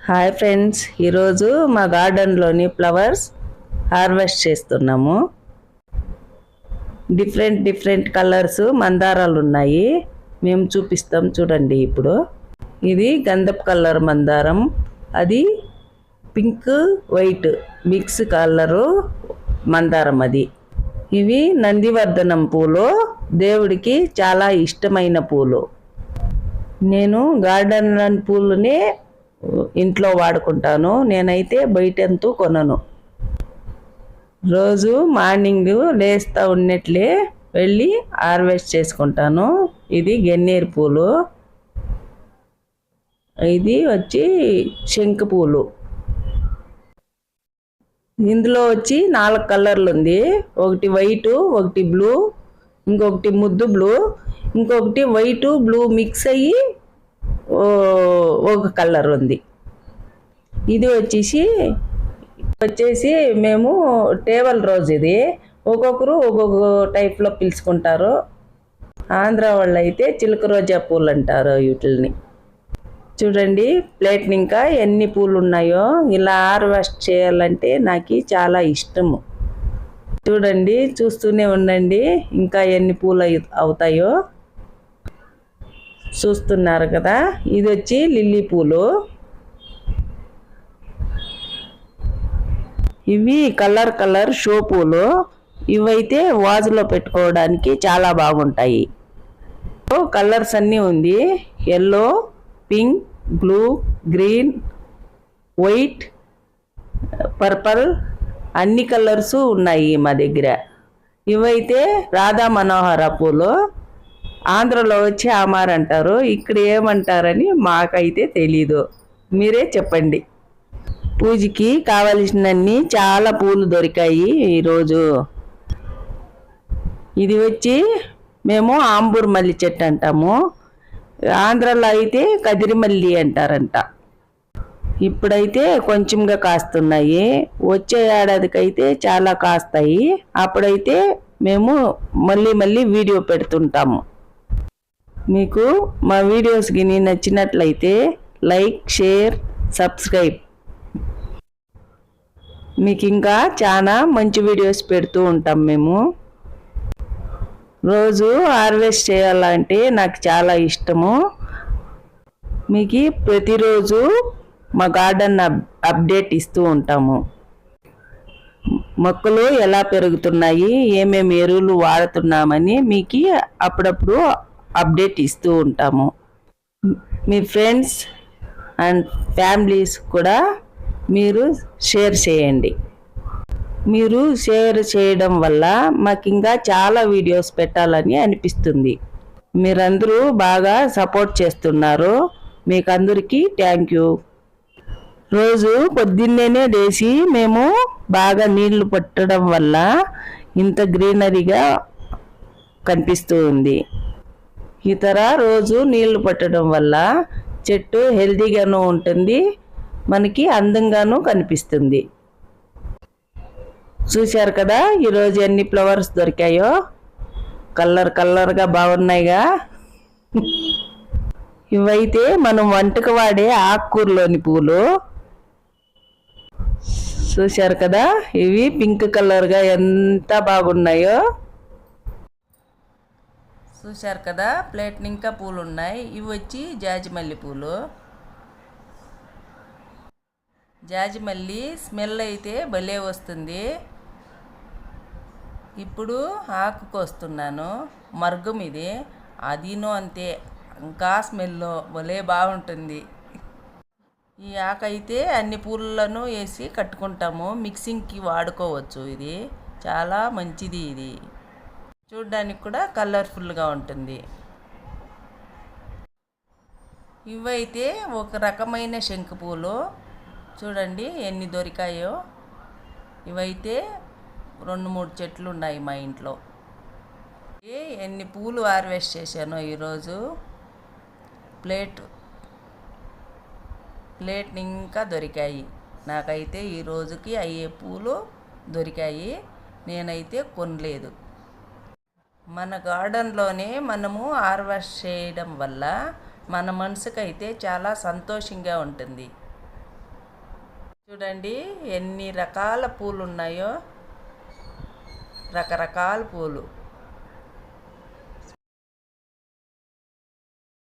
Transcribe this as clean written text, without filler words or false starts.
Hi friends, ఈరోజు మా గార్డెన్లోని flowers harvest చేస్తున్నాము. డిఫరెంట్ కలర్స్ మందారాలు ఉన్నాయి, మేము చూపిస్తాం చూడండి. ఇప్పుడు ఇది గంధపు కలర్ మందారం, అది పింక్ వైట్ మిక్స్ కలరు మందారం. అది ఇవి నందివర్ధనం పూలు, దేవుడికి చాలా ఇష్టమైన పూలు. నేను గార్డెన్ పూలని ఇంట్లో వాడుకుంటాను, నేనైతే బయటంతూ కొనను. రోజు మార్నింగ్ లేస్తా ఉన్నట్లే వెళ్ళి హార్వెస్ట్ చేసుకుంటాను. ఇది గన్నేరు పూలు, ఇది వచ్చి శంకు పూలు. ఇందులో వచ్చి 4 కలర్లు ఉంది, ఒకటి వైట్, ఒకటి బ్లూ, ఇంకొకటి ముద్దు బ్లూ, ఇంకొకటి వైట్ బ్లూ మిక్స్ అయ్యి ఒక కలర్ ఉంది. ఇది వచ్చేసి మేము టేబుల్ రోజ్. ఇది ఒక్కొక్కరు ఒక్కొక్క టైప్లో పిలుచుకుంటారు. ఆంధ్ర వాళ్ళు అయితే చిలక రోజా పూలు అంటారు వీటిని. చూడండి ప్లేట్ని ఇంకా ఎన్ని పూలు ఉన్నాయో. ఇలా హార్వెస్ట్ చేయాలంటే నాకు చాలా ఇష్టము. చూడండి, చూస్తూనే ఉండండి ఇంకా ఎన్ని పూలు అవుతాయో. చూస్తున్నారు కదా, ఇది వచ్చి లిల్లీ పూలు. ఇవి కలర్ షో పూలు. ఇవైతే వాజులో పెట్టుకోవడానికి చాలా బాగుంటాయి. కలర్స్ అన్నీ ఉంది, yellow, pink, blue, green, white, purple, అన్ని కలర్స్ ఉన్నాయి మా దగ్గర. ఇవైతే రాధా మనోహర పూలు. ఆంధ్రలో వచ్చి ఆమార్ అంటారు, ఇక్కడ ఏమంటారని మాకైతే తెలీదు, మీరే చెప్పండి. పూజకి కావలసినన్ని చాలా పూలు దొరికాయి ఈరోజు. ఇది వచ్చి మేము ఆంబూర్ మల్లి చెట్టు అంటాము, ఆంధ్రలో అయితే కదిరిమల్లి అంటారంట. ఇప్పుడైతే కొంచెంగా కాస్తున్నాయి, వచ్చే ఏడాదికైతే చాలా కాస్తాయి. అప్పుడైతే మేము మళ్ళీ వీడియో పెడుతుంటాము. మీకు మా వీడియోస్ గిని నచ్చినట్లయితే లైక్, షేర్, సబ్స్క్రైబ్. మీకు ఇంకా చాలా మంచి వీడియోస్ పెడుతూ ఉంటాం మేము. రోజు హార్వెస్ట్ చేయాలంటే నాకు చాలా ఇష్టము. మీకు ప్రతిరోజు మా గార్డెన్ అప్డేట్ ఇస్తూ ఉంటాము. మొక్కలు ఎలా పెరుగుతున్నాయి, ఏమేమి ఎరువులు వాడుతున్నామని మీకు అప్పుడప్పుడు అప్డేట్ ఇస్తూ ఉంటాము. మీ ఫ్రెండ్స్ అండ్ ఫ్యామిలీస్ కూడా మీరు షేర్ చేయండి. మీరు షేర్ చేయడం వల్ల మాకు ఇంకా చాలా వీడియోస్ పెట్టాలని అనిపిస్తుంది. మీరందరూ బాగా సపోర్ట్ చేస్తున్నారు, మీకు అందరికీ థ్యాంక్ యూ. రోజు పొద్దున్నేనే లేచి మేము బాగా నీళ్లు పట్టడం వల్ల ఇంత గ్రీనరీగా కనిపిస్తూ ఉంది. ఇతర రోజు నీళ్లు పట్టడం వల్ల చెట్టు హెల్తీగాను ఉంటుంది, మనకి అందంగాను కనిపిస్తుంది. చూశారు కదా ఈరోజు ఎన్ని ఫ్లవర్స్ దొరికాయో, కలర్గా బాగున్నాయిగా. ఇవైతే మనం వంటకు వాడే ఆకుకూరలోని పూలు. చూశారు కదా, ఇవి పింక్ కలర్గా ఎంత బాగున్నాయో. చూశారు కదా, ప్లేట్ని ఇంకా పూలు ఉన్నాయి. ఇవి వచ్చి జాజిమల్లి పూలు. జాజిమల్లి స్మెల్ అయితే భలే వస్తుంది. ఇప్పుడు ఆకుకు వస్తున్నాను, మర్గం ఇది, అదినో అంతే, ఇంకా స్మెల్ భలే బాగుంటుంది. ఈ ఆకు అయితే అన్ని పూలను వేసి కట్టుకుంటాము, మిక్సింగ్కి వాడుకోవచ్చు. ఇది చాలా మంచిది. ఇది చూడ్డానికి కూడా కలర్ఫుల్గా ఉంటుంది. ఇవైతే ఒక రకమైన శంకు పూలు. చూడండి ఎన్ని దొరికాయో. ఇవైతే 2-3 చెట్లు ఉన్నాయి మా ఇంట్లో. ఎన్ని పూలు హార్వెస్ట్ చేశానో ఈరోజు. ప్లేట్ ఇంకా దొరికాయి నాకైతే. ఈ రోజుకి అయ్యే పూలు దొరికాయి, నేనైతే కొనలేదు. మన గార్డెన్లోనే మనము హార్వెస్ట్ చేయడం వల్ల మన మనసుకైతే చాలా సంతోషంగా ఉంటుంది. చూడండి ఎన్ని రకాల పూలు ఉన్నాయో, రకరకాల పూలు.